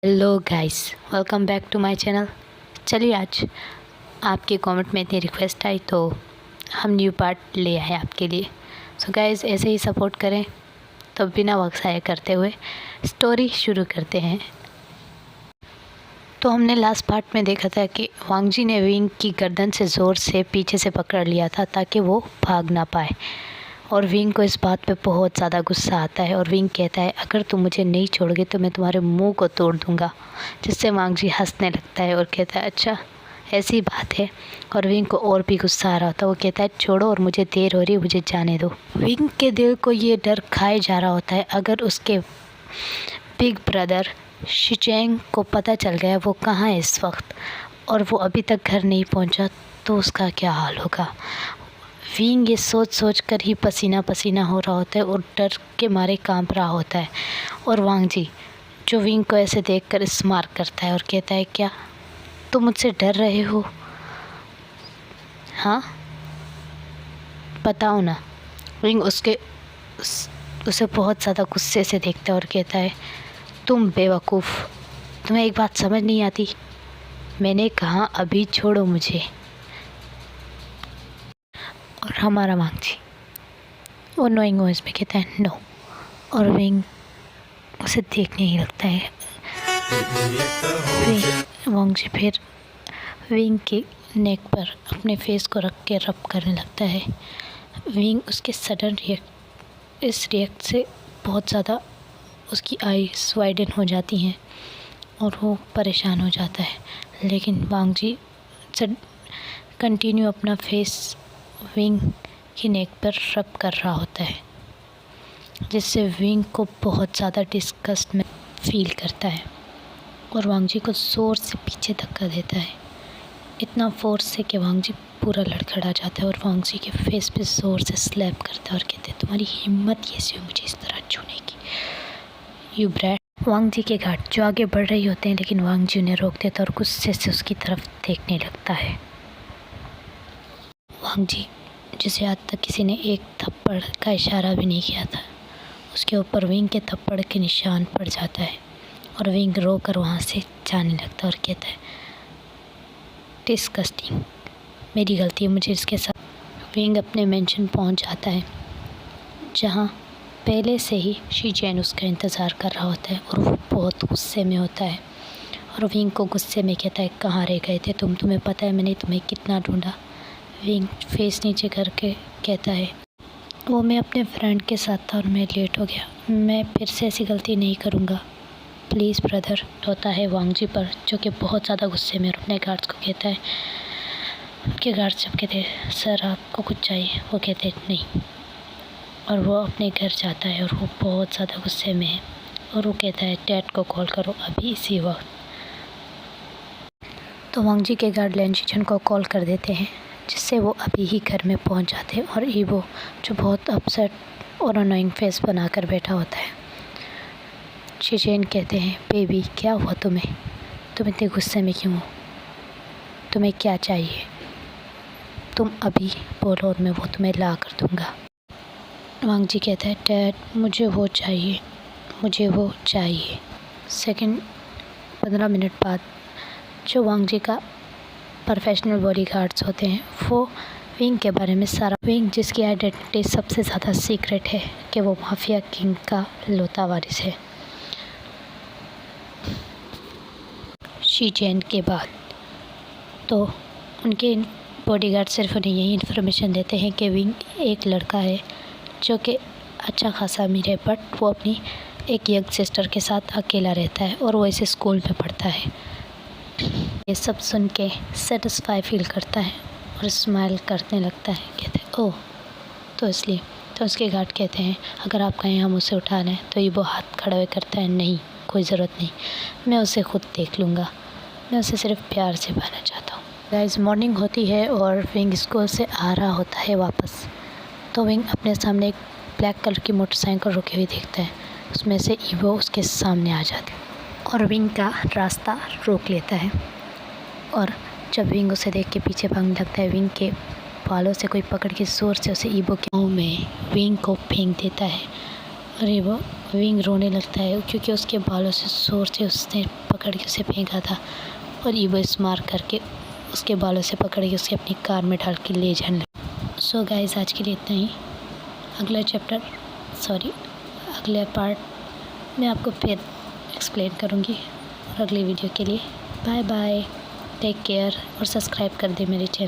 Hello guys, welcome back to my channel. चलिए आज आपके कमेंट में इतनी रिक्वेस्ट आई तो हम न्यू पार्ट ले आए आपके लिए। सो गाइस ऐसे ही सपोर्ट करें। तो बिना वक्त ज़ाया करते हुए स्टोरी शुरू करते हैं। तो हमने लास्ट पार्ट में देखा था कि वांग जी ने विंग की गर्दन से ज़ोर से पीछे से पकड़ लिया था ताकि वो भाग ना पाए। और विंग को इस बात पे बहुत ज़्यादा गुस्सा आता है और विंग कहता है, अगर तुम मुझे नहीं छोड़ोगे तो मैं तुम्हारे मुंह को तोड़ दूँगा। जिससे वांग जी हंसने लगता है और कहता है, अच्छा ऐसी बात है। और विंग को और भी गुस्सा आ रहा होता है। वो कहता है, छोड़ो और मुझे देर हो रही है, मुझे जाने दो। विंग के दिल को ये डर खाए जा रहा होता है, अगर उसके बिग ब्रदर शिचेंग को पता चल गया वो कहाँ है इस वक्त और वो अभी तक घर नहीं पहुँचा तो उसका क्या हाल होगा। विंग ये सोच सोच कर ही पसीना पसीना हो रहा होता है और डर के मारे कांप रहा होता है। और वांग जी जो विंग को ऐसे देखकर स्मार्ट करता है और कहता है, क्या तुम मुझसे डर रहे हो? हाँ बताओ ना। विंग उसे बहुत ज़्यादा गुस्से से देखता है और कहता है, तुम बेवकूफ़, तुम्हें एक बात समझ नहीं आती? मैंने कहा अभी छोड़ो मुझे। और हमारा वांग जी वो नोइंग वॉइस में कहता है, नो। और विंग उसे देखने ही लगता है। वांग जी फिर विंग के नेक पर अपने फेस को रख के रब करने लगता है। विंग उसके सडन इस रिएक्ट से बहुत ज़्यादा उसकी आईज वाइडन हो जाती हैं और वो परेशान हो जाता है। लेकिन वांग जी कंटिन्यू अपना फेस विंग की नेक पर रब कर रहा होता है, जिससे विंग को बहुत ज़्यादा डिस्गस्ट में फील करता है और वांग जी को ज़ोर से पीछे धक्का देता है, इतना फोर्स से कि वांग जी पूरा लड़खड़ा जाता है और वांग जी के फेस पे ज़ोर से स्लैप करता है और कहते हैं, तुम्हारी हिम्मत कैसी हो मुझे इस तरह छूने की, यू ब्रैट। वांग जी के घाट जो आगे बढ़ रही होते हैं लेकिन वांग जी उन्हें रोक देता और गुस्से से उसकी तरफ देखने लगता है। वांग जी जिसे आज तक किसी ने एक थप्पड़ का इशारा भी नहीं किया था, उसके ऊपर विंग के थप्पड़ के निशान पड़ जाता है और विंग रो कर वहाँ से जाने लगता है और कहता है, डिस्गस्टिंग, मेरी गलती है, मुझे इसके साथ। विंग अपने मेंशन पहुँच जाता है जहाँ पहले से ही शिचेंग उसका इंतज़ार कर रहा होता है और वो बहुत गुस्से में होता है और विंग को गुस्से में कहता है, कहाँ रह गए थे तुम? तुम्हें पता है मैंने तुम्हें कितना ढूंढा। विंग फेस नीचे करके कहता है, वो मैं अपने फ्रेंड के साथ था और मैं लेट हो गया, मैं फिर से ऐसी गलती नहीं करूँगा, प्लीज़ ब्रदर। होता है वांग जी पर जो कि बहुत ज़्यादा गुस्से में और अपने गार्ड्स को कहता है, उनके गार्ड्स जब कहते हैं, सर आपको कुछ चाहिए? वो कहते हैं नहीं। और वो अपने घर जाता है और वो बहुत ज़्यादा गुस्से में है और वो कहता है, डैड को कॉल करो अभी इसी वक्त। तो वांग जी के गार्ड लैन शिचेंग को कॉल कर देते हैं, जिससे वो अभी ही घर में पहुंच जाते हैं और ईवो जो बहुत अपसेट और अनोइंग फेस बनाकर बैठा होता है। शिचेंग कहते हैं, बेबी क्या हुआ तुम्हें? तुम इतने गुस्से में क्यों हो? तुम्हें क्या चाहिए? तुम अभी बोलो और मैं वो तुम्हें ला कर दूँगा। वांग जी कहता है, डैड मुझे वो चाहिए, मुझे वो चाहिए। सेकंड 15 मिनट बाद जो वांग जी का प्रोफेशनल बॉडीगार्ड्स होते हैं वो विंग के बारे में सारा, विंग जिसकी आइडेंटिटी सबसे ज़्यादा सीक्रेट है कि वो माफिया किंग का लौता वारिस है, शिचेंग के बाद। तो उनके बॉडीगार्ड सिर्फ उन्हें यही इन्फॉर्मेशन देते हैं कि विंग एक लड़का है जो कि अच्छा खासा अमीर है, बट वो अपनी एक यंग सिस्टर के साथ अकेला रहता है और वो इसे स्कूल में पढ़ता है। ये सब सुन के सेटिस्फाई फील करता है और स्माइल करने लगता है, कहते हैं, ओह तो इसलिए। तो उसके गार्ड कहते हैं, अगर आप कहें हम उसे उठा लें, तो ये वो हाथ खड़ा करता है, नहीं कोई ज़रूरत नहीं, मैं उसे खुद देख लूँगा, मैं उसे सिर्फ प्यार से पाना चाहता हूँ। गाइस मॉर्निंग होती है और विंग स्कूल से आ रहा होता है वापस। तो विंग अपने सामने एक ब्लैक कलर की मोटरसाइकिल रुकी हुई देखता है, उसमें से ईवो उसके सामने आ जाती है और विंग का रास्ता रोक लेता है। और जब विंग उसे देख के पीछे भागने लगता है, विंग के बालों से कोई पकड़ के ज़ोर से उसे ईवो के मुंह में विंग को फेंक देता है और ईवो विंग रोने लगता है क्योंकि उसके बालों से ज़ोर से उसने पकड़ के उसे फेंका था और ईवो स्मार्ट करके उसके बालों से पकड़ के उसे अपनी कार में डाल के ले जाने लगा। सो गाइस, आज के लिए इतना ही। अगले पार्ट में आपको फिर एक्सप्लेन करूँगी। और अगली वीडियो के लिए बाय बाय, टेक केयर और सब्सक्राइब कर दें मेरे चैनल।